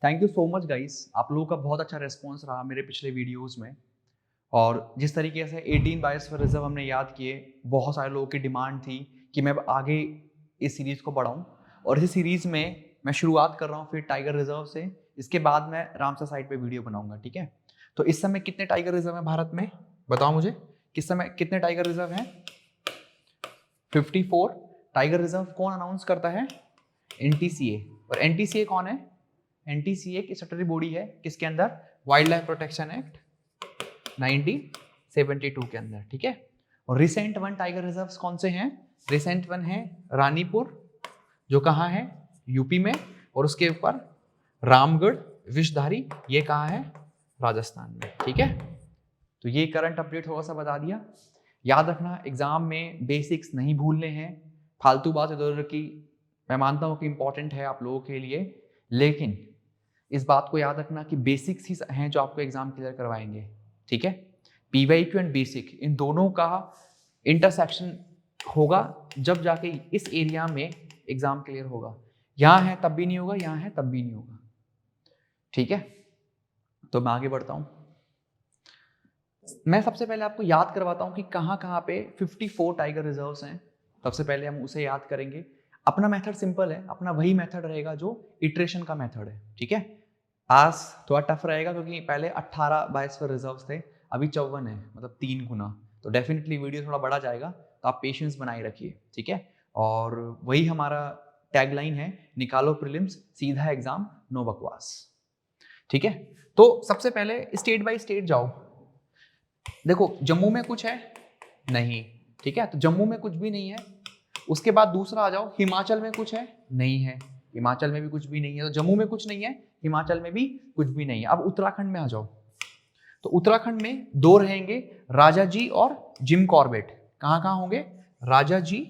Thank you so much guys, आप लोगों का बहुत अच्छा रिस्पॉन्स रहा मेरे पिछले वीडियोस में। और जिस तरीके से 18 बायोस्फीयर रिजर्व हमने याद किए, बहुत सारे लोगों की डिमांड थी कि मैं अब आगे इस सीरीज़ को बढ़ाऊं। और इस सीरीज़ में मैं शुरुआत कर रहा हूं फिर टाइगर रिजर्व से। इसके बाद मैं रामसर साइट पे वीडियो बनाऊंगा, ठीक है। तो इस समय कितने टाइगर रिजर्व हैं भारत में, बताओ मुझे। किस समय कितने टाइगर रिजर्व हैं? 54 टाइगर रिजर्व कौन अनाउंस करता है? NTCA। और NTCA कौन है? NTCA की स्टैट्यूटरी बॉडी है किसके अंदर? वाइल्ड लाइफ प्रोटेक्शन एक्ट 1972 के अंदर, ठीक है। और रिसेंट वन टाइगर रिजर्व्स कौन से हैं? रिसेंट वन है रानीपुर, जो कहाँ है? यूपी में। और उसके ऊपर रामगढ़, विषधारी, ये कहाँ है? राजस्थान में, ठीक है। तो ये करंट अपडेट थोड़ा सा बता दिया। याद रखना, एग्जाम में बेसिक्स नहीं भूलने हैं। फालतू बात इधर उधर की मैं मानता हूँ कि इंपॉर्टेंट है आप लोगों के लिए, लेकिन इस बात को याद रखना कि बेसिक्स ही हैं जो आपको एग्जाम क्लियर करवाएंगे, ठीक है। PYQ एंड बेसिक, इन दोनों का इंटरसेक्शन होगा जब जाके इस एरिया में एग्जाम क्लियर होगा। यहाँ है तब भी नहीं होगा, यहाँ है तब भी नहीं होगा, ठीक है। तो मैं आगे बढ़ता हूँ। मैं सबसे पहले आपको याद करवाता हूँ कि कहाँ कहाँ पे 54 टाइगर रिजर्व्स हैं। सबसे पहले हम उसे याद करेंगे। अपना मेथड सिंपल है, अपना वही मेथड रहेगा जो इटरेशन का मेथड है, ठीक है। आज थोड़ा टफ रहेगा क्योंकि पहले 18 बायोस्फीयर रिजर्व्स थे, अभी 54 है, मतलब 3 गुना। तो डेफिनेटली वीडियो थोड़ा बड़ा जाएगा, तो आप पेशेंस बनाए रखिए, ठीक है। और वही हमारा टैगलाइन है, निकालो प्रीलिम्स, सीधा एग्जाम, नो बकवास, ठीक है। तो सबसे पहले स्टेट बाय स्टेट जाओ। देखो जम्मू में कुछ है नहीं, ठीक है, तो जम्मू में कुछ भी नहीं है। उसके बाद दूसरा आ जाओ, हिमाचल में कुछ है नहीं है, हिमाचल में भी कुछ भी नहीं है। तो जम्मू में कुछ नहीं है, हिमाचल में भी कुछ भी नहीं है। अब उत्तराखंड में आ जाओ, तो उत्तराखंड में दो रहेंगे, राजा जी और जिम कॉर्बेट। कहाँ कहाँ होंगे? राजा जी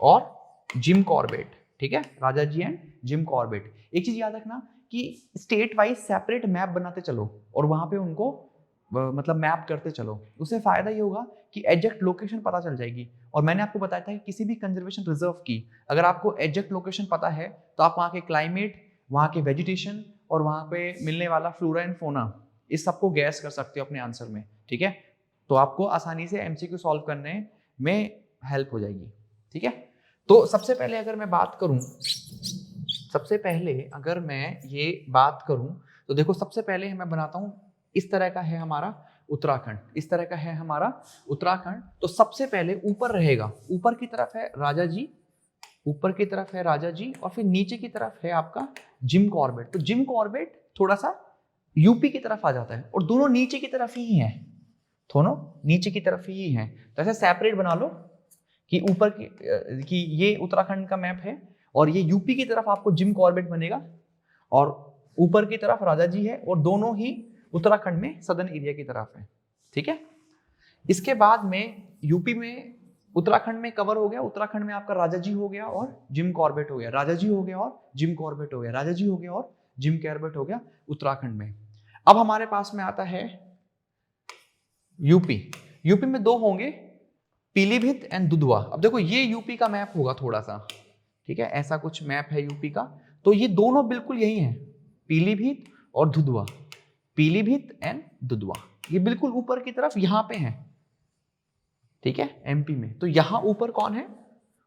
और जिम कॉर्बेट, ठीक है, राजा जी एंड जिम कॉर्बेट। एक चीज याद रखना कि स्टेट वाइज सेपरेट मैप बनाते चलो और वहां पे उनको मतलब मैप करते चलो। उससे फायदा ये होगा कि एग्जैक्ट लोकेशन पता चल जाएगी। और मैंने आपको बताया था कि किसी भी कंजर्वेशन रिजर्व की अगर आपको एग्जैक्ट लोकेशन पता है तो आप वहाँ के क्लाइमेट, वहाँ के वेजिटेशन और वहाँ पे मिलने वाला फ्लोरा एंड फोना, इस सबको गैस कर सकते हो अपने आंसर में, ठीक है। तो आपको आसानी से MCQ सॉल्व करने में हेल्प हो जाएगी, ठीक है। तो सबसे पहले अगर मैं बात करूं, सबसे पहले अगर मैं ये बात करूं तो देखो, सबसे पहले मैं बनाता हूं, इस तरह का है हमारा उत्तराखंड, इस तरह का है हमारा उत्तराखंड। तो सबसे पहले ऊपर रहेगा, ऊपर की तरफ है राजा जी, ऊपर की तरफ है राजा जी, और फिर नीचे की तरफ है आपका जिम कॉर्बेट। तो जिम कॉर्बेट थोड़ा सा यूपी की तरफ आ जाता है और दोनों नीचे की तरफ ही हैं, दोनों नीचे की तरफ ही हैं। तो ऐसे सेपरेट बना लो कि ऊपर कि ये उत्तराखंड का मैप है और ये यूपी की तरफ आपको जिम कॉर्बेट बनेगा और ऊपर की तरफ राजा जी है, और दोनों ही उत्तराखंड में सदर्न एरिया की तरफ है, ठीक है। इसके बाद में यूपी में, उत्तराखंड में कवर हो गया, उत्तराखंड में आपका राजा जी हो गया और जिम कॉर्बेट हो गया, राजा जी हो गया और जिम कॉर्बेट हो गया, राजा जी हो गया और जिम कॉर्बेट हो गया उत्तराखंड में। अब हमारे पास में आता है यूपी। यूपी में दो होंगे, पीलीभीत एंड दुधवा। अब देखो ये यूपी का मैप होगा थोड़ा सा, ठीक है, ऐसा कुछ मैप है यूपी का। तो ये दोनों बिल्कुल यही हैं, पीलीभीत और दुधवा, पीलीभीत एंड दुधवा, ये बिल्कुल ऊपर की तरफ यहां पे हैं, ठीक है, MP में। तो यहां ऊपर कौन है?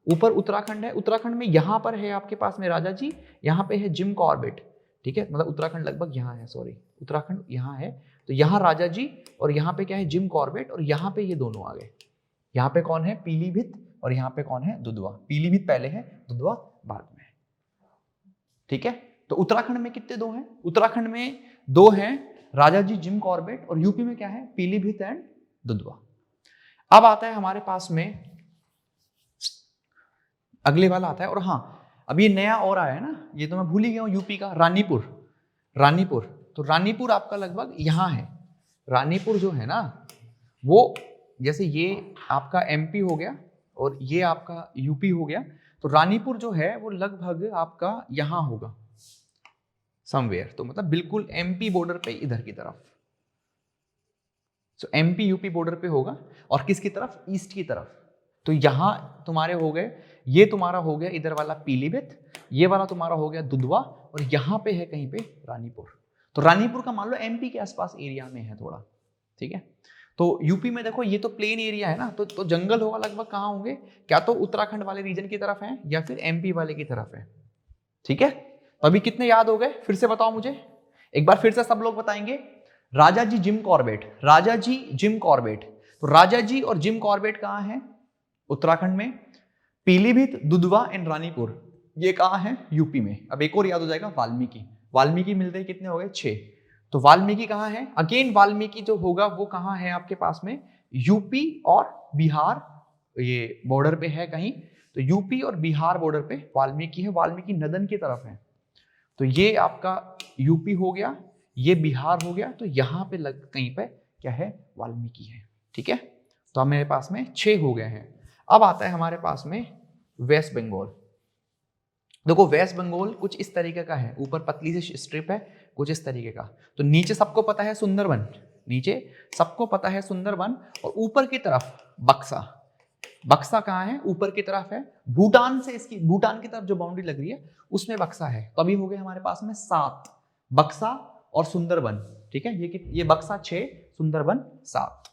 ऊपर उत्तराखंड है। उत्तराखंड में यहां पर है आपके पास में राजा जी, यहां पे है जिम कॉर्बेट, ठीक है, मतलब उत्तराखंड लगभग यहां है, सॉरी, उत्तराखंड यहां है। तो यहां राजा जी और यहां पे क्या है? जिम कॉर्बेट, और यहां पे ये दोनों आ गए। यहाँ पे कौन है? पीलीभीत, और यहाँ पे कौन है? दुधवा। पीलीभीत पहले है, दुधवा बाद में, ठीक है। तो उत्तराखंड में कितने दो हैं? उत्तराखंड में दो हैं, राजा जी, जिम कॉर्बेट, और यूपी में क्या है? पीलीभीत एंड दुधवा। अब आता है हमारे पास में अगले वाला आता है, और हाँ, अब ये नया और आया है ना, ये तो मैं भूल ही गया हूँ, यूपी का रानीपुर। रानीपुर, तो रानीपुर आपका लगभग यहाँ है। रानीपुर जो है ना, वो जैसे ये आपका MP हो गया और ये आपका यूपी हो गया, तो रानीपुर जो है वो लगभग आपका यहां होगा समवेयर, तो मतलब बिल्कुल MP बॉर्डर पे इधर की तरफ। तो MP यूपी बॉर्डर पे होगा, और किसकी तरफ? ईस्ट की तरफ। तो यहां तुम्हारे हो गए, ये तुम्हारा हो गया इधर वाला पीलीभीत, ये वाला तुम्हारा हो गया दुधवा, और यहाँ पे है कहीं पे रानीपुर। तो रानीपुर का मान लो एमपी के आसपास एरिया में है थोड़ा, ठीक है। तो यूपी में देखो ये तो प्लेन एरिया है ना, तो जंगल होगा लगभग कहाँ होंगे, क्या तो उत्तराखंड वाले रीजन की तरफ है या फिर एमपी वाले की तरफ है, ठीक है। तो अभी कितने याद हो गए, फिर से बताओ मुझे एक बार, फिर से सब लोग बताएंगे। राजा जी जिम कॉर्बेट, राजा जी जिम कॉर्बेट, तो राजा जी और जिम कॉर्बेट कहाँ है, उत्तराखंड में। पीलीभीत, दुधवा एंड रानीपुर ये कहाँ है, यूपी में। अब एक और याद हो जाएगा, वाल्मीकि, वाल्मीकि मिलते ही कितने हो गए, 6। तो वाल्मीकि कहाँ है, अगेन वाल्मीकि जो होगा वो कहाँ है आपके पास में, यूपी और बिहार, ये बॉर्डर पे है कहीं, तो यूपी और बिहार बॉर्डर पे वाल्मीकि है, वाल्मीकि नदन की तरफ है। तो ये आपका यूपी हो गया, ये बिहार हो गया, तो यहाँ पे कहीं पे क्या है, वाल्मीकि है, ठीक है। तो हमारे पास में 6 हो गए हैं। अब आता है हमारे पास में वेस्ट बंगाल। देखो वेस्ट बंगाल कुछ इस तरीके का है, ऊपर पतली सी स्ट्रिप है कुछ इस तरीके का। तो नीचे सबको पता है सुंदरबन, नीचे सबको पता है सुंदरबन, और ऊपर की तरफ बक्सा। बक्सा कहाँ है, ऊपर की तरफ है, भूटान से इसकी, भूटान की तरफ जो बाउंड्री लग रही है उसमें बक्सा है। तो अभी हो गए हमारे पास में 7, बक्सा और सुंदरबन, ठीक है। ये बक्सा 6, सुंदरबन 7।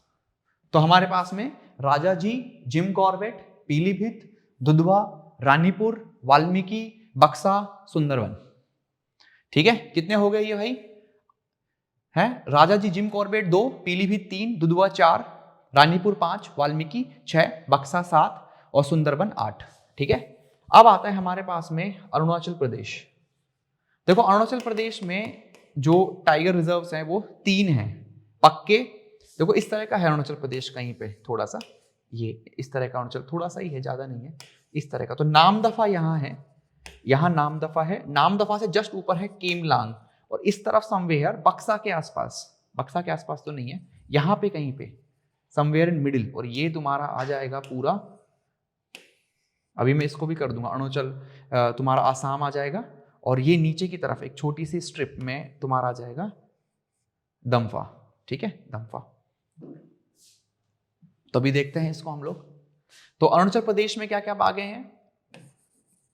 तो हमारे पास में राजा जी, जिम कॉर्बेट, पीलीभीत, दुधवा, रानीपुर, वाल्मीकि, बक्सा, सुंदरबन, ठीक है। कितने हो गए ये भाई, हैं, राजा जी जिम कॉर्बेट 2, पीलीभीत 3, दुधवा 4, रानीपुर 5, वाल्मीकि 6, बक्सा 7 और सुंदरबन 8, ठीक है। अब आता है हमारे पास में अरुणाचल प्रदेश। देखो अरुणाचल प्रदेश में जो टाइगर रिजर्व्स हैं वो 3 हैं पक्के। देखो इस तरह का है अरुणाचल प्रदेश, कहीं पे थोड़ा सा ये इस तरह का अरुणाचल थोड़ा सा ही है, ज्यादा नहीं है इस तरह का। तो नामदफा यहाँ है, यहाँ नामदफा है, नामदफा से जस्ट ऊपर है केमलांग, और इस तरफ समवेयर बक्सा के आसपास, बक्सा के आसपास तो नहीं है, यहाँ पे कहीं पे समवेयर इन मिडिल, और ये तुम्हारा आ जाएगा पूरा, अभी मैं इसको भी कर दूंगा, अरुणाचल तुम्हारा आसाम आ जाएगा, और ये नीचे की तरफ एक छोटी सी स्ट्रिप में तुम्हारा आ जाएगा दम्फा, ठीक है, दम्फा। तो अभी देखते हैं इसको हम लोग। तो अरुणाचल प्रदेश में क्या क्या आ गए हैं,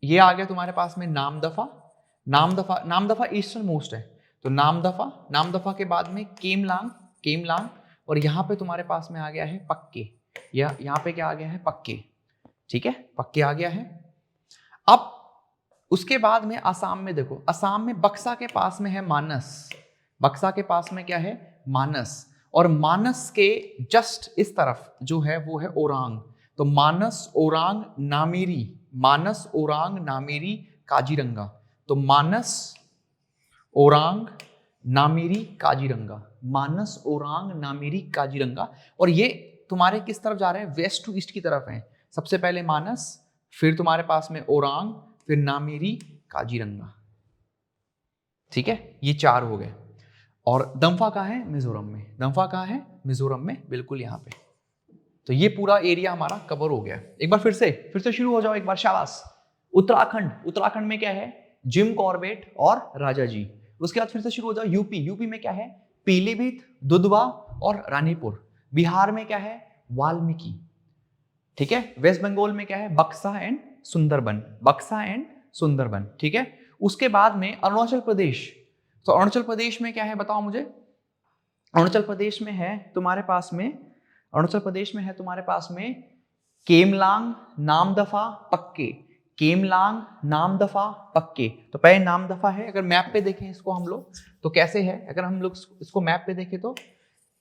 ये आ गया तुम्हारे पास में नामदफा, नामदफा, नामदफा ईस्टर्न मोस्ट है, तो नामदफा, नामदफा के बाद में केमलांग, केमलांग, और यहाँ पे तुम्हारे पास में आ गया है पक्के, या यहाँ पे क्या आ गया है, पक्के, ठीक है, पक्के आ गया है। अब उसके बाद में आसाम में देखो, आसाम में बक्सा के पास में है मानस, बक्सा के पास में क्या है, मानस, और मानस के जस्ट इस तरफ जो है वो है ओरांग। तो मानस, ओरांग, नामेरी, मानस, ओरांग, नामेरी, काजीरंगा। तो मानस, ओरांग, नामेरी, काजीरंगा, मानस, ओरांग, नामेरी, काजीरंगा, और ये तुम्हारे किस तरफ जा रहे हैं, वेस्ट टू ईस्ट की तरफ हैं। सबसे पहले मानस, फिर तुम्हारे पास में ओरांग, फिर नामेरी, काजीरंगा, ठीक है, ये 4 हो गए। और दम्फा कहाँ है, मिजोरम में, दम्फा कहाँ है, मिजोरम में, बिल्कुल यहाँ पे। तो ये पूरा एरिया हमारा कवर हो गया। एक बार फिर से शुरू हो जाओ एक बार, शाबाश। उत्तराखंड, उत्तराखंड में क्या है, जिम कॉर्बेट और राजा जी। उसके बाद फिर से शुरू हो जाओ यूपी, यूपी में क्या है, पीलीभीत, दुधवा और रानीपुर। बिहार में क्या है, वाल्मीकि, ठीक है। वेस्ट बंगाल में क्या है, बक्सा एंड सुंदरबन, बक्सा एंड सुंदरबन, ठीक है। उसके बाद में अरुणाचल प्रदेश, तो अरुणाचल प्रदेश में क्या है बताओ मुझे, अरुणाचल प्रदेश में है तुम्हारे पास में, अरुणाचल प्रदेश में है तुम्हारे पास में केमलांग, नामदफा, पक्के, केमलांग, नामदफा, पक्के। तो पहले नामदफा है, अगर मैप पे देखें इसको हम लोग तो कैसे है, अगर हम लोग इसको मैप पे देखें तो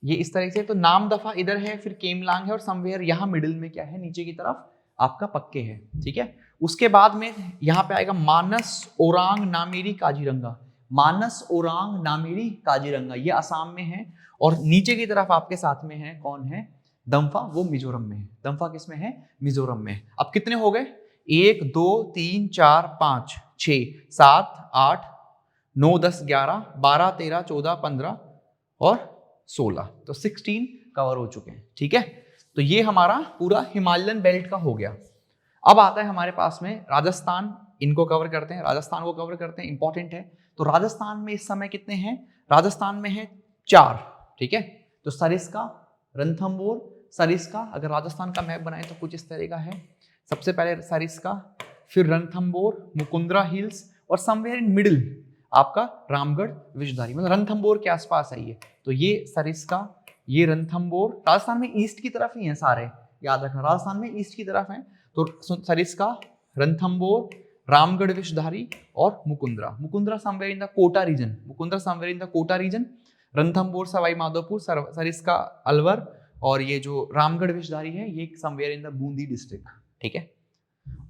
ये इस तरह से, तो नामदफा इधर है, फिर केमलांग है, और समवेयर यहाँ मिडिल में क्या है, नीचे की तरफ आपका पक्के है, ठीक है। उसके बाद में यहाँ पे आएगा मानस, ओरांग, नामेरी, काजीरंगा, मानस, ओरांग, नामेरी, काजीरंगा, ये असम में है, और नीचे की तरफ आपके साथ में है कौन है, दम्फा, वो मिजोरम में है। दम्फा किस में है, मिजोरम में। अब कितने हो गए, 1 2 3 4 5 6 7 8 9 10 11 12 13 14 15 और 16, तो 16 कवर हो चुके हैं, ठीक है। तो ये हमारा पूरा हिमालयन बेल्ट का हो गया। अब आता है हमारे पास में राजस्थान, इनको कवर करते हैं, राजस्थान को कवर करते हैं, इंपॉर्टेंट है। तो राजस्थान में इस समय कितने हैं, राजस्थान में है 4, ठीक है। तो सरिस्का, रणथंभौर, सरिस्का, अगर राजस्थान का मैप बनाए तो कुछ इस तरह का है, सबसे पहले सरिस्का, फिर रणथंभौर, मुकुंदरा हिल्स, और समवेयर इन मिडिल आपका रामगढ़ विषधारी, मतलब रणथंभौर के आसपास है ये। तो ये सरिस्का, ये रणथंभौर, राजस्थान में ईस्ट की तरफ ही है सारे, याद रखना राजस्थान में ईस्ट की तरफ है। तो सरिस्का, रणथंभौर, रामगढ़ विषधारी और Mukundra. Mukundra somewhere in the Kota region, Mukundra somewhere in the Kota region, Ranthambore Sawai Madhopur, Sariska Alwar, और ये जो रामगढ़ विषधारी है ये somewhere in the Bundi district. ठीक है,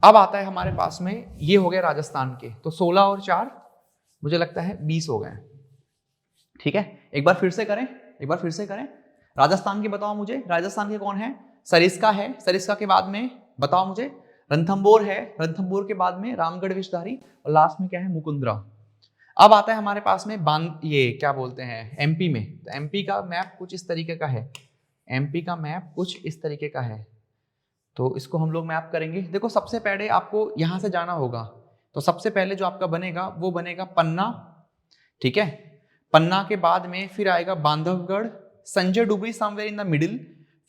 अब आता है हमारे पास में, ये हो गए राजस्थान के, तो 16 और 4 मुझे लगता है 20 हो गए। ठीक है, एक बार फिर से करें, राजस्थान के बताओ मुझे, राजस्थान के कौन है? सरिस्का है, सरिस्का के बाद में बताओ मुझे रणथंभौर है, रणथंभौर के बाद में रामगढ़ विषधारी, और लास्ट में क्या है? मुकुंदरा। अब आता है हमारे पास में ये क्या बोलते हैं एमपी में, तो एमपी का मैप कुछ इस तरीके का है, एमपी का मैप कुछ इस तरीके का है। तो इसको हम लोग मैप करेंगे। देखो सबसे पहले आपको यहाँ से जाना होगा, तो सबसे पहले जो आपका बनेगा वो बनेगा पन्ना। ठीक है, पन्ना के बाद में फिर आएगा Bandhavgarh, Sanjay Dubri somewhere in the middle,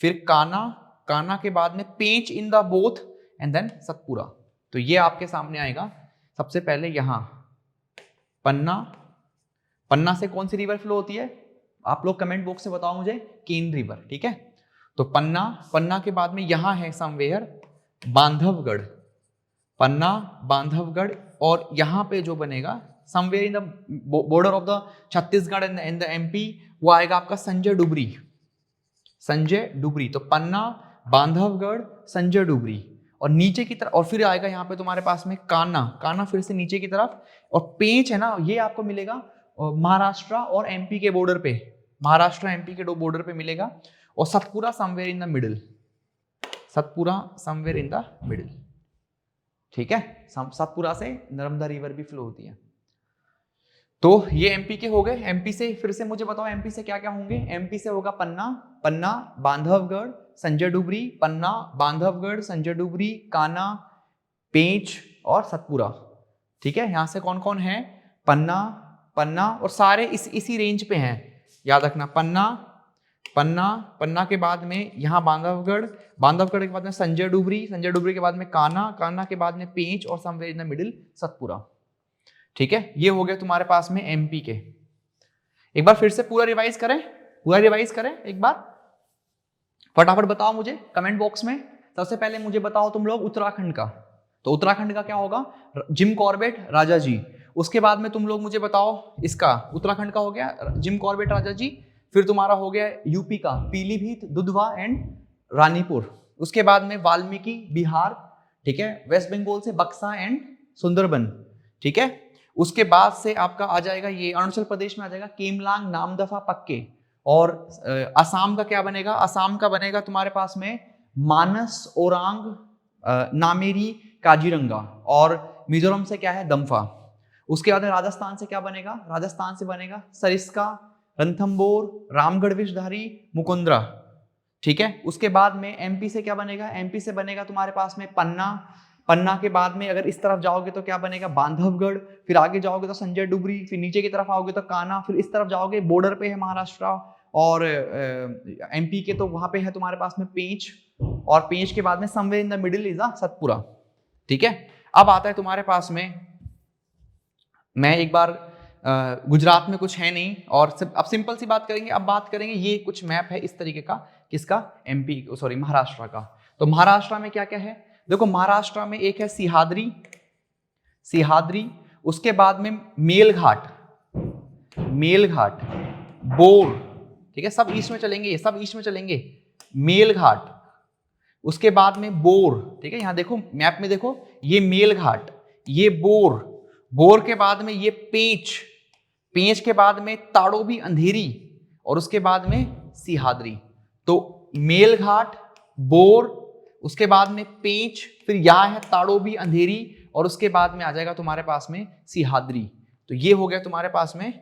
फिर काना, काना के बाद में Pench in the both, and then Satpura. तो ये आपके सामने आएगा सबसे पहले यहाँ पन्ना। पन्ना से कौन सी रिवर फ्लो होती है? आप लोग कमेंट बॉक्स से बताओ मुझे, केन रिवर। ठीक है, तो पन्ना, पन्ना के बाद में यहाँ है समवेयर बांधवगढ़, पन्ना, बांधवगढ़, और यहाँ पे जो बनेगा somewhere in the border of the Chhattisgarh and the MP, वो आएगा आपका संजय डुबरी, संजय डुबरी। तो पन्ना, बांधवगढ़, संजय डुबरी, और नीचे की तरफ, और फिर आएगा यहाँ पे तुम्हारे पास में काना, काना फिर से नीचे की तरफ, और पेंच है ना, ये आपको मिलेगा महाराष्ट्र और एमपी के बॉर्डर पे, महाराष्ट्र एमपी के बॉर्डर पे मिलेगा, और Satpura somewhere in the middle, Satpura somewhere in the middle. ठीक है, सतपुरा से नर्मदा रिवर भी फ्लो होती है। तो ये एमपी के हो गए। एमपी से फिर से मुझे बताओ, एमपी से क्या क्या होंगे? एमपी से होगा पन्ना, पन्ना, बांधवगढ़, संजय डुबरी, पन्ना, बांधवगढ़, संजय डुबरी, काना, पेंच और सतपुरा। ठीक है, यहां से कौन कौन है? पन्ना, पन्ना, और सारे इसी रेंज पे हैं, याद रखना। पन्ना, पन्ना, पन्ना के बाद में यहाँ बांधवगढ़, बांधवगढ़ के बाद में संजय डुबरी, संजय डुबरी के बाद में काना, काना के बाद में पेंच, और somewhere in the middle Satpura. ठीक है, ये हो गया तुम्हारे पास में एमपी के। एक बार फिर से पूरा रिवाइज करें एक बार, फटाफट बताओ मुझे कमेंट बॉक्स में। सबसे पहले मुझे बताओ तुम लोग उत्तराखंड का, तो उत्तराखंड का क्या होगा? जिम कॉर्बेट, राजा जी। उसके बाद में तुम लोग मुझे बताओ इसका, उत्तराखंड का हो गया जिम कॉर्बेट, राजा जी। फिर तुम्हारा हो गया यूपी का पीलीभीत, दुधवा एंड रानीपुर। उसके बाद में वाल्मीकि, बिहार। ठीक है, वेस्ट बंगाल से बक्सा एंड सुंदरबन। ठीक है, उसके बाद से आपका आ जाएगा ये अरुणाचल प्रदेश में आ जाएगा केमलांग, नामदफा, पक्के। और असम का क्या बनेगा? असम का बनेगा तुम्हारे पास में मानस, ओरांग, नामेरी, काजीरंगा। और मिजोरम से क्या है? दम्फा। उसके बाद राजस्थान से क्या बनेगा? राजस्थान से बनेगा सरिस्का, रणथंभौर, रामगढ़ विषधारी, मुकुंदरा। ठीक है, उसके बाद में एमपी से क्या बनेगा? एमपी से बनेगा तुम्हारे पास में पन्ना, पन्ना के बाद में अगर इस तरफ जाओगे तो क्या बनेगा? बांधवगढ़। फिर आगे जाओगे तो संजय डुबरी, फिर नीचे की तरफ आओगे तो काना, फिर इस तरफ जाओगे बॉर्डर पे है महाराष्ट्र और एमपी के, तो वहां पे है तुम्हारे पास में पेंच, और पेंच के बाद में somewhere in the middle is Satpura. ठीक है, अब आता है तुम्हारे पास में, मैं एक बार गुजरात में कुछ है नहीं, और अब सिंपल सी बात करेंगे। अब बात करेंगे, ये कुछ मैप है इस तरीके का, किसका? एमपी, सॉरी महाराष्ट्र का। तो महाराष्ट्र में क्या क्या है? देखो महाराष्ट्र में एक है सिहाद्री, सिहाद्री। उसके बाद में मेलघाट, मेलघाट, बोर। ठीक है, सब ईस्ट में चलेंगे, ये सब ईस्ट में चलेंगे। मेलघाट, उसके बाद में बोर। ठीक है, यहां देखो मैप में देखो, ये मेलघाट, ये बोर, बोर के बाद में ये पेंच, पेंच के बाद में ताड़ोबी, अंधेरी, और उसके बाद में सिहाद्री। तो मेलघाट, बोर, उसके बाद में पेंच, फिर यहाँ है ताड़ोबी, अंधेरी, और उसके बाद में आ जाएगा तुम्हारे पास में सिहाद्री। तो ये हो गया तुम्हारे पास में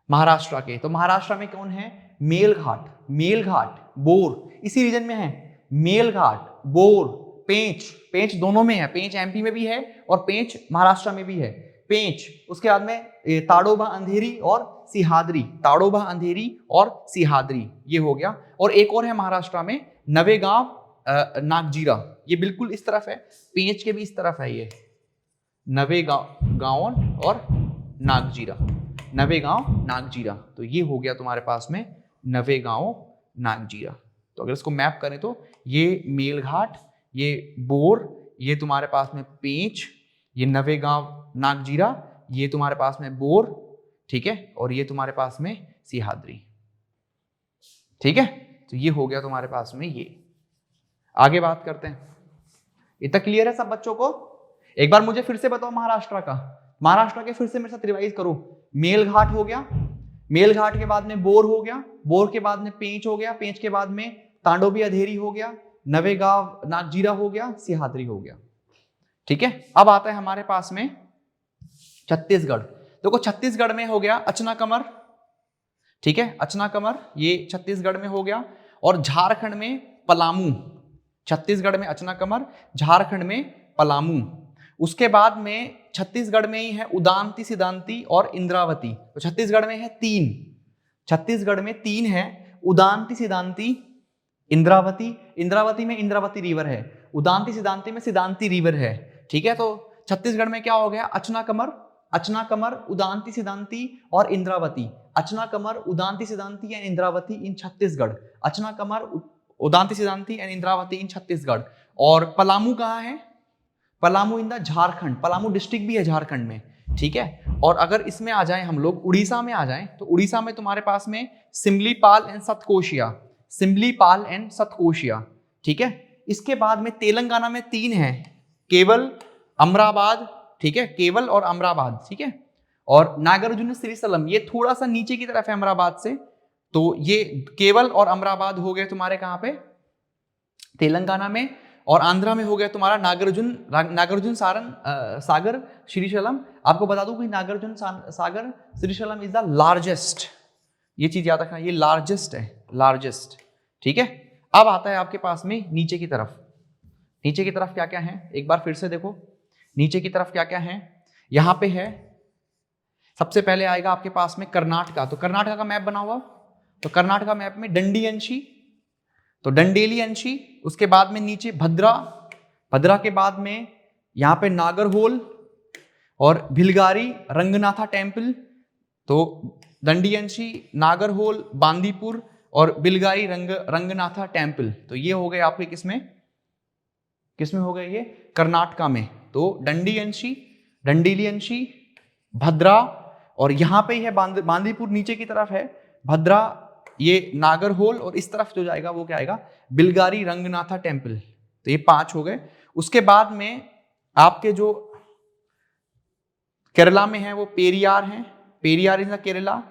महाराष्ट्र के। तो महाराष्ट्र में कौन है? मेलघाट, मेलघाट, बोर, इसी रीजन में है। मेलघाट, बोर, पेंच, पेंच दोनों में है, पेंच एमपी में भी है और पेंच महाराष्ट्र में भी है। पेंच, उसके बाद में ताड़ोबा, अंधेरी और सिहाद्री, ताड़ोबा, अंधेरी और सिहाद्री, ये हो गया। और एक और है महाराष्ट्र में, नवेगांव, नागजीरा, ये बिल्कुल इस तरफ है, पेंच के भी इस तरफ है, ये नवेगांव और नागजीरा, नवेगांव नागजीरा। तो ये हो गया तुम्हारे पास में नवेगांव नागजीरा। तो अगर इसको मैप करें तो ये मेलघाट, ये बोर, ये तुम्हारे पास में पेंच, ये नवेगांव नागजीरा, ये तुम्हारे पास में बोर, ठीक है, और ये तुम्हारे पास में सिहाद्री, ठीक है। तो ये हो गया तुम्हारे पास में ये। आगे बात करते हैं। इतना क्लियर है सब बच्चों को? एक बार मुझे फिर से बताओ महाराष्ट्र का, महाराष्ट्र के फिर से मेरे साथ रिवाइज करो। मेलघाट हो गया, मेलघाट के बाद में बोर हो गया, बोर के बाद में पेंच हो गया, पेंच के बाद में तांडोबी अधेरी हो गया, नवेगांव नागजीरा हो गया, सिहाद्री हो गया, ठीक है। अब आता है हमारे पास में छत्तीसगढ़। देखो छत्तीसगढ़ में हो गया अचना कमर, ठीक है, अचना कमर ये छत्तीसगढ़ में हो गया। और झारखंड में पलामू, छत्तीसगढ़ में अचना कमर, झारखंड में पलामू। उसके बाद में छत्तीसगढ़ में ही है उदांती, सिद्धांती और इंद्रावती। तो छत्तीसगढ़ में है तीन, छत्तीसगढ़ में तीन है, उदांती, सिद्धांती, इंद्रावती। इंद्रावती में इंद्रावती रिवर है, उदांती सिद्धांती में सिद्धांती रिवर है, ठीक है। तो छत्तीसगढ़ में क्या हो गया? अचना कमर, अचना कमर, उदांती, सिद्धांती और Indravati. Achanakmar, Udanti, Sitanadi and Indravati in Chhattisgarh. Achanakmar, Udanti, Sitanadi and Indravati in Chhattisgarh. और पलामू कहाँ है? Palamu in the Jharkhand, Palamu district भी है झारखंड में, ठीक है। और अगर इसमें आ जाए हम लोग उड़ीसा में आ जाएं, तो उड़ीसा में तुम्हारे पास में सिमलीपाल एंड सतकोशिया, सिमलीपाल एंड सतकोशिया, ठीक है। इसके बाद में तेलंगाना में तीन है, केवल, अमराबाद, ठीक है, केवल और अमराबाद, ठीक है। और नागार्जुन श्रीशैलम ये थोड़ा सा नीचे की तरफ है अमराबाद से। तो ये केवल और अमराबाद हो गए तुम्हारे कहां पे? तेलंगाना में। और आंध्रा में हो गया तुम्हारा नागार्जुन सागर श्रीशैलम। आपको बता दूं कि Nagarjuna Sagar Srisailam is the largest, ये चीज याद रखना, ये लार्जेस्ट है, लार्जेस्ट, ठीक है। अब आता है आपके पास में नीचे की तरफ। नीचे की तरफ क्या क्या है एक बार फिर से देखो, नीचे की तरफ क्या क्या है। यहां पे है, सबसे पहले आएगा आपके पास में कर्नाटका। तो कर्नाटका का मैप बना हुआ, तो कर्नाटका मैप में डंडी अंशी, तो डंडेली अंशी। उसके बाद में नीचे भद्रा, भद्रा के बाद में यहां पे नागरहोल और भिलगारी रंगनाथा टेम्पल। तो दंडी अंशी, नागरहोल, बांदीपुर और बिलगारी रंगनाथा टेम्पल। तो ये हो गए आपके किसमें, किसमें हो गए ये? कर्नाटका में। तो डंडी अंशी, डंडीली अंशी, भद्रा, और यहां पे ही है बांदीपुर नीचे की तरफ है, भद्रा, ये नागरहोल, और इस तरफ जो जाएगा वो क्या आएगा? बिलगारी रंगनाथा टेम्पल। तो ये 5 हो गए। उसके बाद में आपके जो केरला में है वो पेरियार है, पेरियार इन केरला।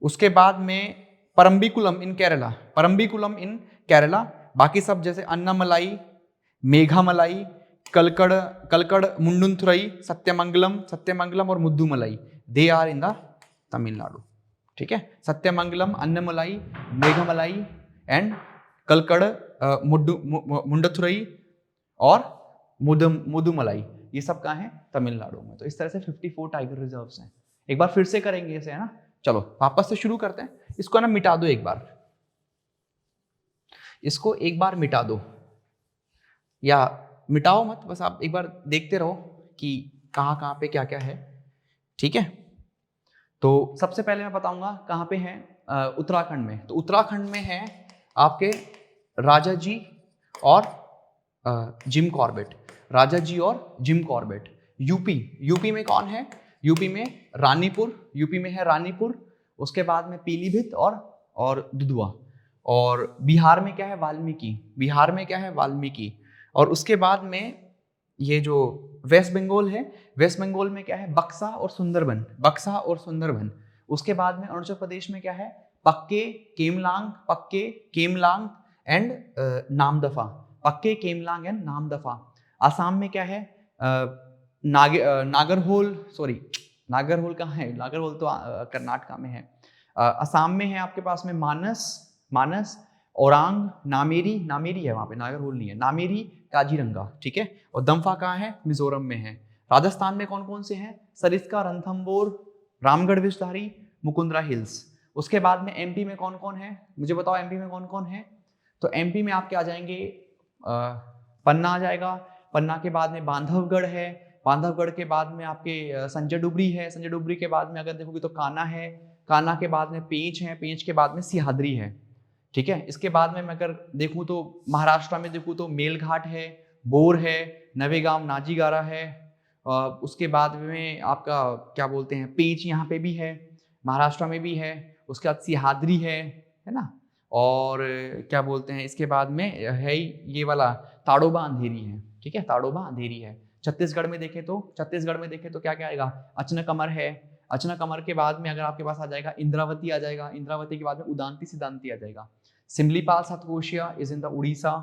उसके बाद में परम्बिकुलम इन केरला, परम्बिकुलम इन केरला। बाकी सब जैसे अन्नामलाई, मेघामलाई, कलकड़, कलकड़ मुंडुंथुरई, सत्यमंगलम और Mudumalai, they are in the Tamil Nadu, ठीक है। सत्यमंगलम, अन्नमलाई, मेघामलाई एंड कलकड़, मुंडुथुरई और मुद्दुमलाई, ये सब कहाँ है? तमिलनाडु में। तो इस तरह से 54 टाइगर रिजर्व्स हैं। एक बार फिर से करेंगे इसे, है ना। चलो वापस से शुरू करते हैं। इसको ना मिटा दो एक बार, इसको एक बार मिटा दो, या मिटाओ मत, बस आप एक बार देखते रहो कि कहाँ कहाँ पे क्या क्या है, ठीक है। तो सबसे पहले मैं बताऊंगा कहाँ पे है, उत्तराखंड में। तो उत्तराखंड में है आपके राजा जी और जिम कॉर्बेट, राजा जी और जिम कॉर्बेट। यूपी में कौन है? यूपी में रानीपुर, यूपी में है रानीपुर। उसके बाद में पीलीभीत और दुधवा। और बिहार में क्या है? वाल्मीकि, बिहार में क्या है? वाल्मीकि। और उसके बाद में ये जो वेस्ट बंगाल है, वेस्ट बंगाल में क्या है? बक्सा और सुंदरबन, बक्सा और सुंदरबन। उसके बाद में अरुणाचल प्रदेश में क्या है? पक्के, केमलांग एंड नामदफा, पक्के, केमलांग एंड नामदफा। आसाम में क्या है? नागरहोल, सॉरी नागरहोल कहाँ है? नागरहोल तो कर्नाटका में है। असम में है आपके पास में मानस, औरांग, नामेरी है वहाँ पे, नागरहोल नहीं है, नामेरी, काजीरंगा, ठीक है। और दम्फा कहाँ है? मिजोरम में है। राजस्थान में कौन कौन से हैं? सरिस्का, रणथंभौर, रामगढ़ विषधारी, मुकुंदरा हिल्स। उसके बाद में एमपी में कौन कौन है? मुझे बताओ एमपी में कौन कौन है? तो एमपी में आपके आ जाएंगे, पन्ना आ जाएगा, पन्ना के बाद में बांधवगढ़ है, बांधवगढ़ के बाद में आपके संजय डुबरी है, संजय डुबरी के बाद में अगर देखोगे तो कान्हा है, कान्हा के बाद में पेंच है, पेंच के बाद में सिंहाद्री है, ठीक है। इसके बाद में मैं अगर देखूँ तो महाराष्ट्र में देखूँ तो मेलघाट है, बोर है, नवेगांव नाजीगारा है, उसके बाद में आपका क्या बोलते हैं पेंच यहाँ पे भी है, महाराष्ट्र में भी है, उसके बाद सिंहाद्री है ना, और क्या बोलते हैं इसके बाद में है ये वाला ताड़ोबा अंधेरी है, ठीक है, ताड़ोबा अंधेरी है। छत्तीसगढ़ में देखें तो क्या क्या आएगा, अचनाकमर है, अचनाकमर के बाद में अगर आपके पास आ जाएगा इंद्रावती आ जाएगा, इंद्रावती के बाद में उदांती सिद्धांती आ जाएगा। Similipal Satkosia is in the Orissa,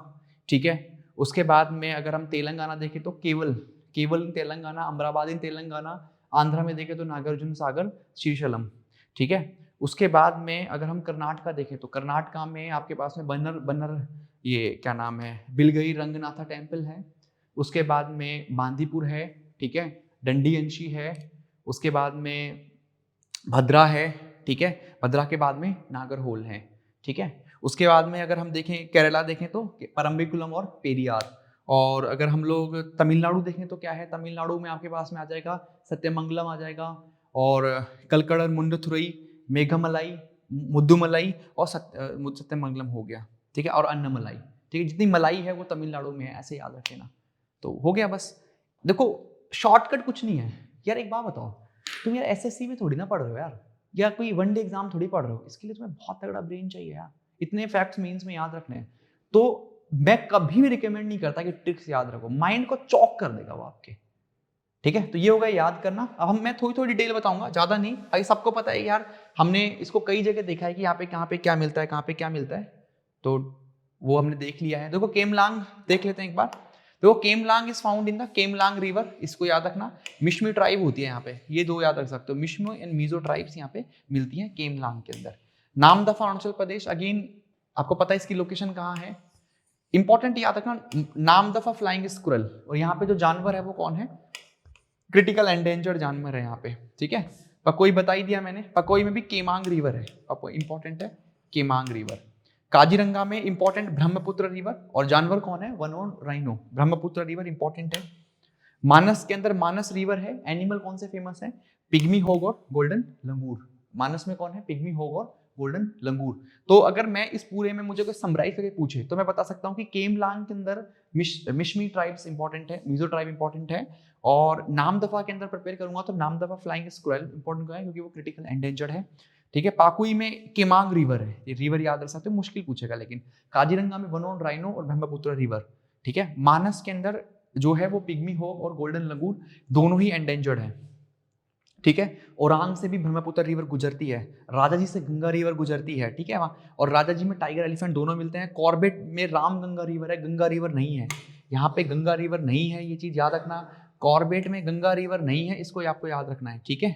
ठीक है। उसके बाद में अगर हम तेलंगाना देखें तो केवल इन तेलंगाना, अमराबाद इन तेलंगाना, आंध्रा में देखें तो नागार्जुन सागर श्रीशैलम, ठीक है। उसके बाद में अगर हम कर्नाटका देखें तो कर्नाटका में आपके पास में बन्नर ये क्या नाम है, बिलगई रंगनाथा टेम्पल है। उसके बाद में बांदीपुर है, ठीक है, डंडी अंशी है। उसके बाद में भद्रा है, ठीक है, भद्रा के बाद में नागरहोल है, ठीक है। उसके बाद में अगर हम देखें केरला देखें तो परम्बिकुलम और पेरियार। और अगर हम लोग तमिलनाडु देखें तो क्या है, तमिलनाडु में आपके पास में आ जाएगा सत्यमंगलम आ जाएगा, और कलकड़ मुंडथुरई, मेघमलाई, मुद्दुमलाई और सत्यमंगलम हो गया, ठीक है, और अन्नमलाई, ठीक है। जितनी मलाई है वो तमिलनाडु में है, ऐसे याद रखे ना, तो हो गया बस। देखो शॉर्टकट कुछ नहीं है यार। एक बात बताओ, तुम यार एसएससी में थोड़ी ना पढ़ रहे हो यार, या कोई वनडे एग्जाम थोड़ी पढ़ रहे हो, इसके लिए तुम्हें बहुत तगड़ा ब्रेन चाहिए यार, इतने फैक्ट्स मेंस में याद रखने हैं। तो मैं कभी भी रिकमेंड नहीं करता कि ट्रिक्स याद रखो, माइंड को चौक कर देगा वो आपके, ठीक है। तो ये होगा याद करना। अब मैं थोड़ी थोड़ी डिटेल बताऊंगा, ज्यादा नहीं, भाई सबको पता है यार, हमने इसको कई जगह देखा है कि यहाँ पे कहाँ पे क्या मिलता है, कहाँ पे क्या मिलता है, तो वो हमने देख लिया है। देखो केमलांग देख लेते हैं एक बार। देखो Kamlang is found in the Kamlang river, इसको याद रखना। मिश्मी ट्राइब होती है यहाँ पे, ये दो याद रख सकते हो, मिश्मी एंड मीजो ट्राइब्स यहाँ पे मिलती हैं केमलांग के अंदर। नामदफा अरुणाचल प्रदेश, अगेन आपको पता है इसकी लोकेशन कहाँ है, इंपॉर्टेंट याद रखना। नामदफा फ्लाइंग स्क्विरल, और यहाँ पे जो जानवर है वो कौन है, क्रिटिकल एंडेंजर्ड जानवर है यहाँ पे, ठीक है। पकोई बता ही दिया मैंने, पकोई में भी केमांग रिवर है, इंपॉर्टेंट है केमांग रिवर। काजीरंगा में इंपॉर्टेंट ब्रह्मपुत्र रिवर, और जानवर कौन है, one on rhino, Brahmaputra river important है। मानस के अंदर मानस रिवर है, एनिमल कौन से फेमस है, पिग्मी होग और गोल्डन लंगूर। मानस में कौन है, पिग्मी होग और गोल्डन लंगूर। तो अगर मैं इस पूरे में मुझे कोई समराइज करके पूछे तो मैं बता सकता हूँ कि केमलांग के अंदर मिश्मी ट्राइब्स इंपॉर्टेंट है, मिजो ट्राइब इंपॉर्टेंट है, और नामदफा के अंदर प्रिपेयर करूंगा तो नामदफा फ्लाइंग स्क्विरल इंपॉर्टेंट है क्योंकि वो क्रिटिकल एंडेंजर्ड है, ठीक है। पाकुई में केमांग रिवर है, ये रिवर याद रख सकते हो, मुश्किल पूछेगा लेकिन। काजीरंगा में वन ऑन राइनो और ब्रह्मपुत्र रिवर, ठीक है। मानस के अंदर जो है वो पिग्मी होग और गोल्डन लंगूर दोनों ही एंडेंजर्ड है, ठीक है। ओरांग से भी ब्रह्मपुत्र रिवर गुजरती है, राजाजी से गंगा रिवर गुजरती है, ठीक है वहाँ, और राजाजी में टाइगर एलिफेंट दोनों मिलते हैं। कॉर्बेट में राम गंगा रिवर है, गंगा रिवर नहीं है, यहाँ पे गंगा रिवर नहीं है, ये चीज याद रखना। कॉर्बेट में गंगा रिवर नहीं है, इसको आपको याद रखना है, ठीक है।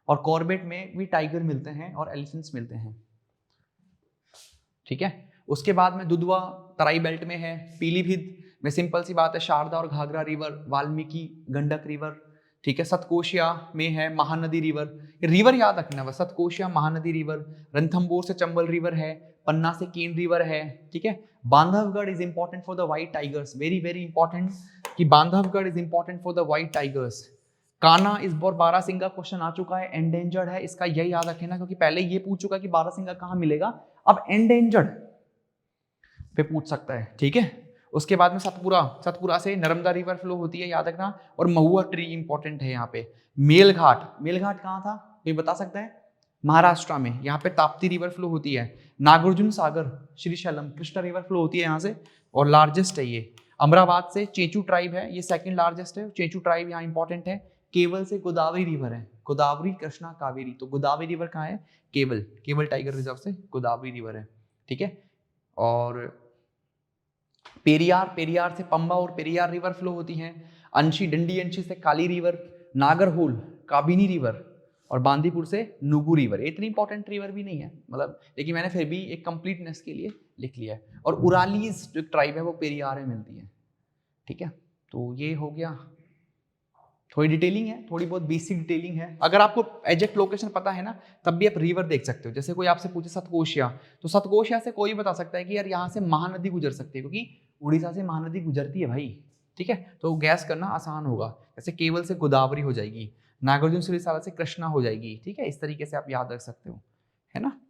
और कॉर्बेट में भी टाइगर मिलते हैं और एलिफेंट्स मिलते हैं, ठीक है। उसके बाद में दुधवा तराई बेल्ट में है, पीलीभीत में सिंपल सी बात है शारदा और घाघरा रिवर, वाल्मीकि गंडक रिवर, ठीक है। सतकोशिया में है महानदी रिवर, रिवर याद रखना है, सतकोशिया महानदी रिवर। रणथंबोर से चंबल रिवर है, पन्ना से केन रिवर है, ठीक है। Bandhavgarh is important for the white tigers, very very important कि Bandhavgarh is important for the white tigers. Kanha इस बार बारासिंगा क्वेश्चन आ चुका है, एंडेंजर्ड है, इसका यही याद रखना क्योंकि पहले ये पूछ चुका कि बारासिंगा कहाँ मिलेगा, अब एंडेंजर्ड पे पूछ सकता है, ठीक है। उसके बाद में सतपुरा से नर्मदा रिवर फ्लो होती है, याद रखना। और महुआ ट्री इंपॉर्टेंट है यहाँ पे। मेलघाट कहाँ था कोई बता सकता है, महाराष्ट्र में, यहाँ पे ताप्ती रिवर फ्लो होती है। नागार्जुन सागर श्रीशैलम कृष्णा रिवर फ्लो होती है यहाँ से, और लार्जेस्ट है ये। अमराबाद से चेचू ट्राइब है, ये सेकंड लार्जेस्ट है, चेचू ट्राइब यहाँ इंपॉर्टेंट है। केवल से गोदावरी रिवर है, गोदावरी कृष्णा कावेरी, तो गोदावरी रिवर कहाँ है, केवल टाइगर रिजर्व से गोदावरी रिवर है, ठीक है। और पेरियार से पंबा और पेरियार रिवर फ्लो होती हैं। अंशी डंडी अंशी से काली रिवर, नागरहोल काबिनी रिवर, और बांदीपुर से नुगु रिवर। इतनी इंपॉर्टेंट रिवर भी नहीं है मतलब, लेकिन मैंने फिर भी एक कंप्लीटनेस के लिए लिख लिया है। और उरालीज जो ट्राइब है वो पेरियार में मिलती है, ठीक है। तो ये हो गया, थोड़ी डिटेलिंग है, थोड़ी बहुत बेसिक डिटेलिंग है। अगर आपको एग्जैक्ट लोकेशन पता है ना तब भी आप रिवर देख सकते हो। जैसे कोई आपसे पूछे सतकोशिया, तो सतकोशिया से कोई बता सकता है कि यार यहाँ से महानदी गुजर सकती है, क्योंकि उड़ीसा से महानदी गुजरती है भाई, ठीक है, तो गैस करना आसान होगा। जैसे केवल से गोदावरी हो जाएगी, नागार्जुन सिरिसाला से कृष्णा हो जाएगी, ठीक है, इस तरीके से आप याद रख सकते हो, है ना।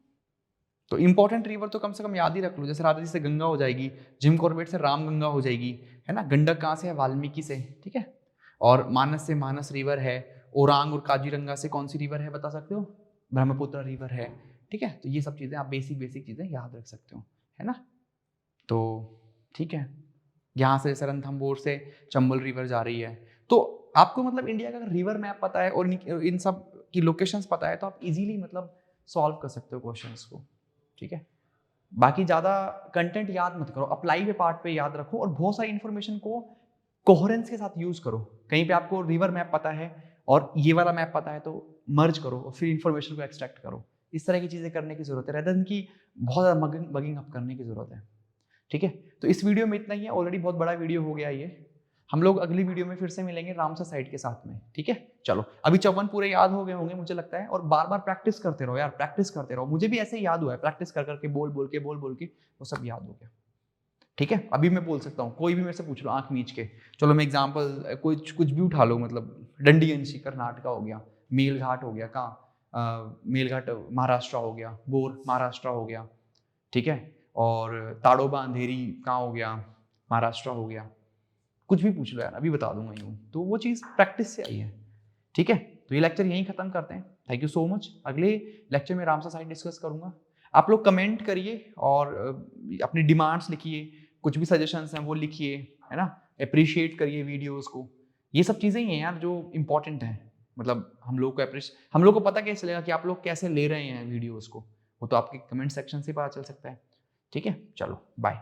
तो इंपॉर्टेंट रिवर तो कम से कम याद ही रख लो, जैसे राधा जी से गंगा हो जाएगी, जिम कॉर्बेट से राम गंगा हो जाएगी, है ना। गंडक कहाँ से है, वाल्मीकि से, ठीक है। और मानस से मानस रिवर है। ओरांग और काजीरंगा से कौन सी रिवर है बता सकते हो, ब्रह्मपुत्र रिवर है, ठीक है। तो ये सब चीज़ें आप बेसिक चीज़ें याद रख सकते हो, है ना। तो ठीक है, यहाँ से जैसे रणथंभौर से चंबल रिवर जा रही है, तो आपको मतलब इंडिया का रिवर मैप पता है और इन सब की लोकेशंस पता है तो आप इजीली मतलब सॉल्व कर सकते हो क्वेश्चंस को, ठीक है। बाकी ज़्यादा कंटेंट याद मत करो, अप्लाई पे पार्ट पे याद रखो और बहुत सारी इन्फॉर्मेशन को कोहेरेंस के साथ यूज करो। कहीं पे आपको रिवर मैप पता है और ये वाला मैप पता है तो मर्ज करो और फिर इन्फॉर्मेशन को एक्सट्रैक्ट करो। इस तरह की चीज़ें करने की जरूरत है, रेदर देन की बहुत ज़्यादा बगिंग अप करने की जरूरत है, ठीक है। तो इस वीडियो में इतना ही है, ऑलरेडी बहुत बड़ा वीडियो हो गया ये। हम लोग अगली वीडियो में फिर से मिलेंगे रामसर साइड के साथ में, ठीक है। चलो, अभी 54 पूरे याद हो गए होंगे मुझे लगता है, और बार बार प्रैक्टिस करते रहो यार, प्रैक्टिस करते रहो। मुझे भी ऐसे ही याद हुआ है, प्रैक्टिस कर करके बोल बोल के वो सब याद हो गया, ठीक है। अभी मैं बोल सकता हूँ, कोई भी मेरे से पूछ लो आंख मीच के, चलो मैं एग्जाम्पल कुछ भी उठा लो, मतलब डंडी अंशी कर्नाटका हो गया, मेलघाट हो गया, कहाँ मेलघाट महाराष्ट्र हो गया, बोर महाराष्ट्र हो गया, ठीक है। और ताड़ोबा अंधेरी कहाँ हो गया, महाराष्ट्र हो गया। कुछ भी पूछ लो यार, अभी बता दूंगा यूँ, तो वो चीज़ प्रैक्टिस से आई है, ठीक है। तो ये लेक्चर यहीं खत्म करते हैं। Thank you so much. अगले लेक्चर में रामसर साइट डिस्कस करूंगा। आप लोग कमेंट करिए और अपनी डिमांड्स लिखिए, कुछ भी सजेशंस हैं वो लिखिए, है ना। अप्रिशिएट करिए वीडियोस को। ये सब चीज़ें ही हैं यार जो इम्पोर्टेंट हैं। मतलब हम लोग को पता कैसे चलेगा कि आप लोग कैसे ले रहे हैं वीडियोस को, वो तो आपके कमेंट सेक्शन से पता चल सकता है, ठीक है। चलो बाय।